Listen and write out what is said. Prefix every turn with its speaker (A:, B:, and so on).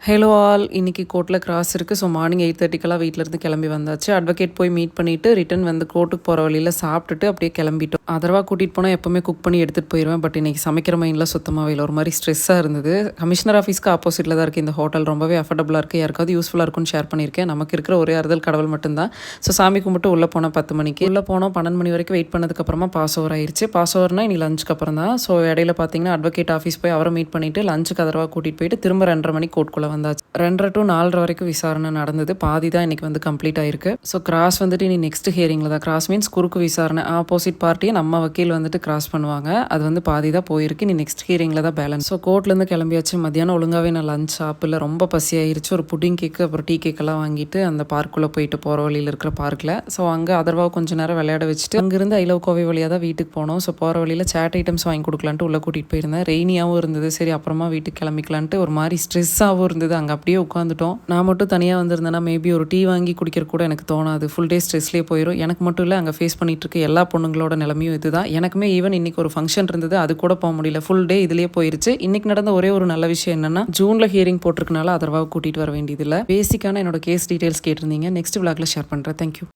A: Hello all, இன்னைக்கு கோர்ட்டில் cross இருக்குது. ஸோ மார்னிங் 8:30க்கெல்லாம் வீட்டிலேருந்து கிளம்பி வந்தாச்சு. அட்வொகேட் போய் மீட் பண்ணிவிட்டு ரிட்டன் வந்து கோர்ட்டுக்கு போகிற வழியில் சாப்பிட்டுட்டு அப்படியே கிளம்பிட்டோம். அதர்வா கூட்டிகிட்டு போனால் எப்போவுமே குக் பண்ணி எடுத்துகிட்டு போயிடுவேன். பட் இன்றைக்கி சமைக்கிற மைண்டில் சுத்தமாகவே இல்லை. ஒரு மாதிரி ஸ்ட்ரெஸ்ஸாக இருந்தது. கமிஷனர் ஆஃபீஸ்க்கு ஆப்போசிட்டில் தான் இருக்குது இந்த ஹோட்டல். ரொம்பவே அஃபர்டபுளாக இருக்குது. யாருக்காவது யூஸ்ஃபுல்லாக இருக்கும்னு ஷேர் பண்ணியிருக்கேன். நமக்கு இருக்கிற ஒரே ஆறுதல் கடவுள் மட்டும்தான். ஸோ சாமி கும்பிட்டு உள்ளே போனால் 10 மணிக்கு. உள்ளே போனோம் 12 மணி வரைக்கும் வெயிட் பண்ணதுக்கப்புறமா பாஸ் ஓவர் ஆயிடுச்சு. பாஸ் ஓவர்னால் இனி லஞ்சுக்கு அப்புறம் தான். ஸோ இடையில பார்த்தீங்கன்னா அட்வொகேட் ஆஃபீஸ் போய் அவரை மீட் பண்ணிவிட்டு லஞ்சுக்கு அதர்வா கூட்டிகிட்டு போயிட்டு திரும்ப 2:30 மணிக்கு கோர்ட்டுக்குள்ளே வந்தாச்சு. 2:30 to 4:30 வரைக்கும் விசாரணை நடந்தது. பாதி தான் இன்றைக்கி வந்து கம்ப்ளீட் ஆயிருக்கு. ஸோ கிராஸ் வந்துட்டு இனி நெக்ஸ்ட் ஹியரிங்கில் தான். கிராஸ் மீன்ஸ் குறுக்கு விசாரணை. ஆப்போசிட் பார்ட்டியை நம்ம வக்கீல் வந்துட்டு கிராஸ் பண்ணுவாங்க. அது வந்து பாதி தான் போயிருக்கு. இனி நெக்ஸ்ட் ஹியரிங்கில் தான் பேலன்ஸ். ஸோ கோர்ட்லேருந்து கிளம்பியாச்சு. மத்தியானம் ஒழுங்காகவே நான் லஞ்ச் சாப்பிடல. ரொம்ப பசி ஆயிடுச்சு. ஒரு புட்டிங் கேக்கு அப்புறம் டீ கேக்கெல்லாம் வாங்கிட்டு அந்த பார்க்குள்ளே போயிட்டு போகிற வழியில் இருக்கிற பார்க்கில். ஸோ அங்கே அதர்வா கொஞ்சம் நேரம் விளையாட வச்சுட்டு அங்கேருந்து ஐ லவ் கோவை வழியாக தான் வீட்டுக்கு போனோம். ஸோ போகிற வழியில் சேட் ஐட்டம்ஸ் வாங்கி கொடுக்கலான்ட்டு உள்ளே கூட்டிகிட்டு போயிருந்தேன். ரெய்னியாகவும் இருந்தது. சரி அப்புறமா வீட்டுக்கு கிளம்பிக்கலான்ட்டு ஒரு மாதிரி ஸ்ட்ரெஸ்ஸாகவும் இருந்தது. அங்கே அப்படியே உட்காந்துட்டோம். நான் மட்டும் தனியாக வந்திருந்தேன்னா மேபி ஒரு டீ வாங்கி குடிக்கிற கூட எனக்கு தோணாது. ஃபுல் டே ஸ்ட்ரெஸ்லேயே போயிடும். எனக்கு மட்டும் இல்லை, அங்கே ஃபேஸ் பண்ணிட்டு இருக்க எல்லா பொண்ணுங்களோட நிலமையும் இதுதான். எனக்குமே ஈவன் இன்னைக்கு ஒரு ஃபங்க்ஷன் இருந்தது, அது கூட போக முடியல. ஃபுல் டே இதுலேயே போயிருச்சு. இன்னைக்கு நடந்த ஒரே ஒரு நல்ல விஷயம் என்னன்னா, ஜூனில் ஹியரிங் போட்டிருக்கனால அதர்வாவை கூட்டிகிட்டு வர வேண்டியதில்லை. பேசிக்கான என்னோட கேஸ் டீட்டெயில்ஸ் கேட்டிருந்தீங்க. நெக்ஸ்ட் விளாக்ல ஷேர் பண்ணுறேன். தேங்க்யூ.